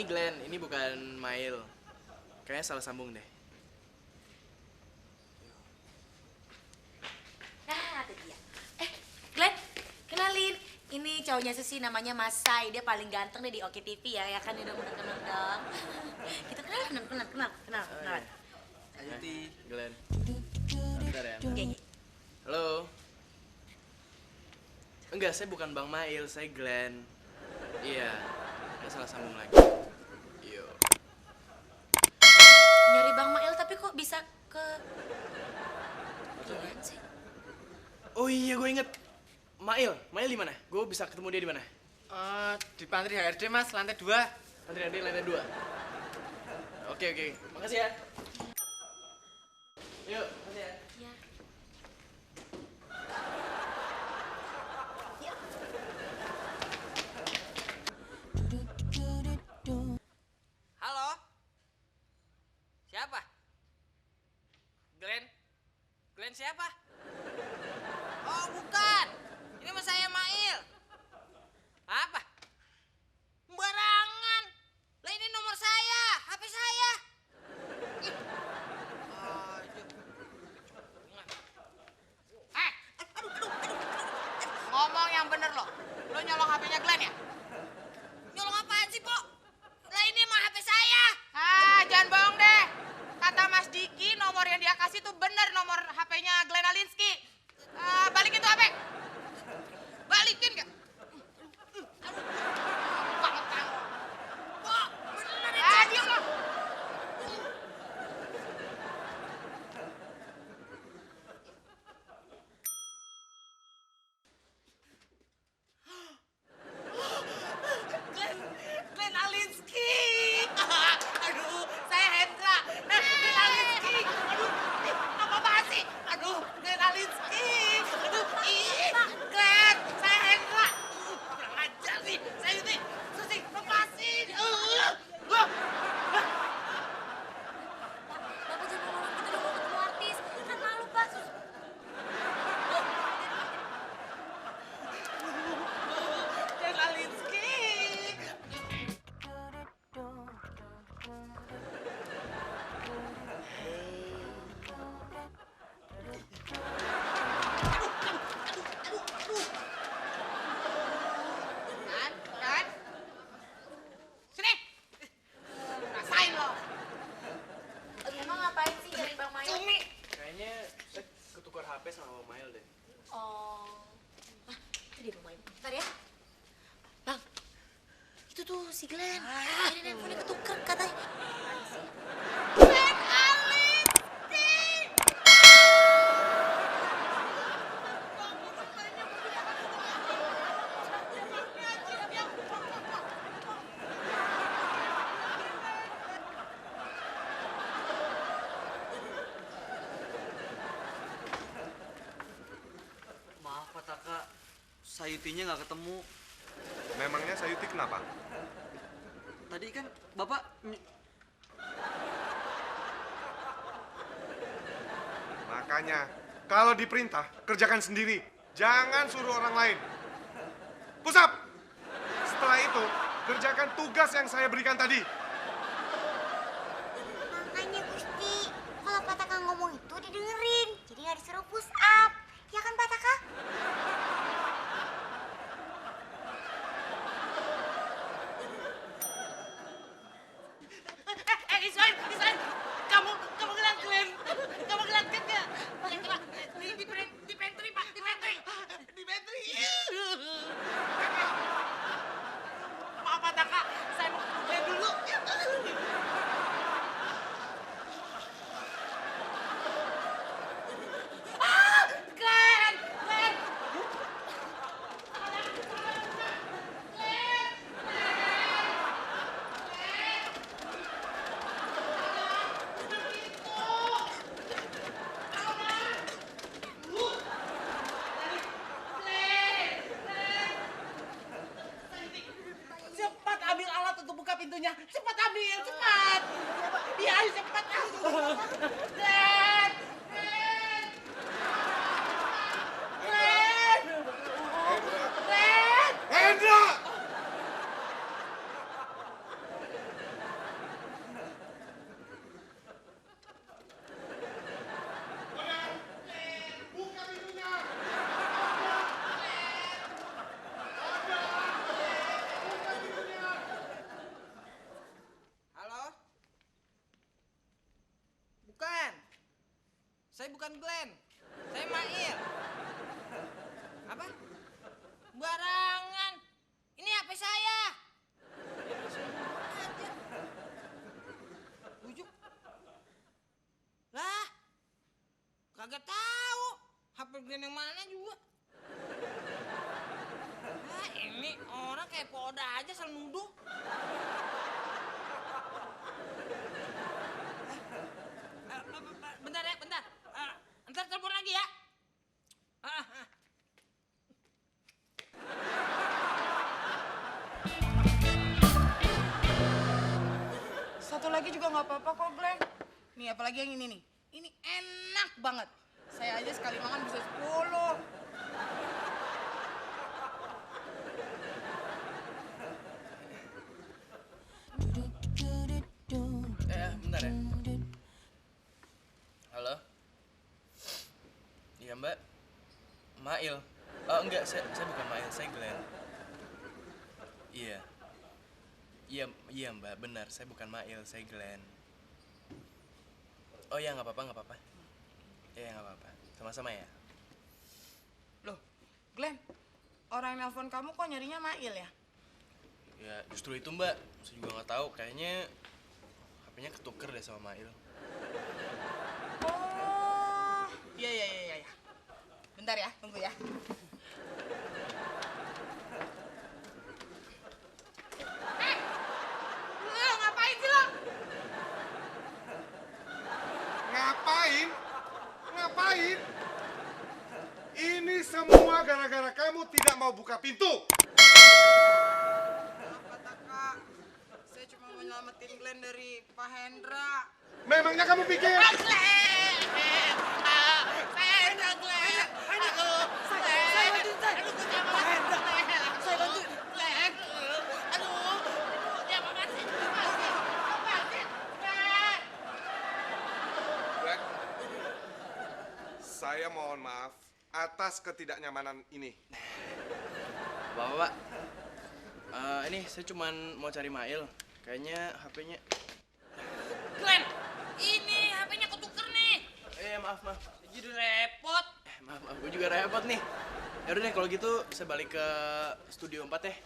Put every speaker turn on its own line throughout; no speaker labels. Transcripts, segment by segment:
ini Glenn, ini bukan Mail. Kayaknya salah sambung deh.
Nah, itu dia. Glenn, kenalin. Ini cowoknya Susi, namanya Mas Sai. Dia paling ganteng deh di Oke TV ya kan udah kenal dong. Kita kenal.
Ayuti, Glenn. Bentar ya.
Iya.
Halo. Enggak, saya bukan Bang Mail, saya Glenn. Iya, nggak salah sambung lagi. Yo.
Nyari Bang Mail tapi kok bisa ke Glenn sih?
Oh iya, gue inget. Mail di mana? Gue bisa ketemu dia di mana?
Di pantry HRD mas, lantai 2.
Lantai 2. Oke. Makasih ya. Yuk, makasih ya.
Iya.
Halo? Siapa? Glenn? Glenn siapa? Oh bukan, ini mas saya Mail. Apa? Barangan. Lah ini nomor saya, HP saya. Ih. Aduh. Aduh. Ngomong yang bener lo. Lo nyolong HP-nya Glenn ya? Nyolong apaan sih, Po? Lah ini mah HP saya. Jangan bohong deh. Kata Mas Diki, nomor yang dia kasih tuh bener nomor HP-nya Glenn Alinsky. Balikin tuh HP. Balikin nggak? Banget kan? Po, bener ya. Diam lo. Glenn Alinsky. Aduh, saya Hendra. Glenn Alinsky. Aduh, apa sih? Aduh, Glenn Alinsky. Aduh, Glenn, saya Hendra. Kurang ajar nih. Saya ini, Susi, lepasin.
Bapak jangan ngomong gitu dong, mau ketemu artis. Kan malu, Pak.
Glenn Alinsky. Kan? Sini. Rasain lo.
Emang ngapain sih dari Bang Mail?
Cumi.
Kayaknya saya ketukar HP sama Bang Mail deh.
Oh. Itu dia Bang Mail. Bentar ya. Bang. Itu tuh si Glenn. Ini handphone ketuker katanya. Apaan sih?
Glenn Alinsky.
Maaf Pak Taka, Sayutinya nggak ketemu.
Memangnya Sayuti kenapa?
Tadi kan Bapak
Makanya, kalau diperintah, kerjakan sendiri. Jangan suruh orang lain. Pusap! Setelah itu, kerjakan tugas yang saya berikan tadi.
Makanya Gusti, kalau Pataka ngomong itu didengerin, jadi nggak disuruh push up, ya kan Pataka?
Ismail, kamu ngeliat Glenn? Kamu ngeliat Glenn nggak? Di pantry, Pak, di pantry. Di pantry. Maaf, Pak Taka, saya mau ketemu Glenn dulu. Glenn! bukan Glenn. Saya Mail. Apa? Barangan. Ini HP saya. Bujuk. Lah. Kagak tahu. HP Glenn yang mana juga. Nah, ini orang kayak poda aja selalu nuduh. Bentar ya, bentar. Ntar telepon lagi ya. Satu lagi juga nggak apa-apa kok, Glenn. Nih, apalagi yang ini nih. Ini enak banget. Saya aja sekali makan bisa 10.
Bentar ya. Halo? Iya mbak. Mail. Oh enggak, saya bukan Mail, saya Glenn. Iya. Iya mbak, benar. Saya bukan Mail, saya Glenn. Oh ya nggak apa-apa. Iya nggak apa-apa. Sama-sama ya.
Loh, Glenn, orang yang nelpon kamu kok nyarinya Mail ya?
Ya justru itu mbak. Saya juga nggak tahu. Kayaknya HP-nya ketuker deh sama Mail.
Oh, iya. Bentar ya, tunggu ya. Lo ngapain sih lo?
Ngapain? Ini semua gara-gara kamu tidak mau buka pintu.
Apa Kak? Saya cuma mau nyelamatin Glenn dari Pak Hendra.
Memangnya kamu pikir? Glenn, saya mohon maaf atas ketidaknyamanan ini.
Bapak, ini saya cuman mau cari Mail. Kayaknya HP-nya...
Glenn, ini HP-nya ketuker nih.
maaf.
Jadi repot.
Maaf, gue juga repot nih. Yaudah deh, kalau gitu saya balik ke studio 4 ya.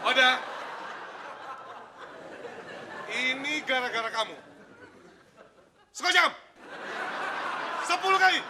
Oda, ini gara-gara kamu. Sekojam, 10 kali.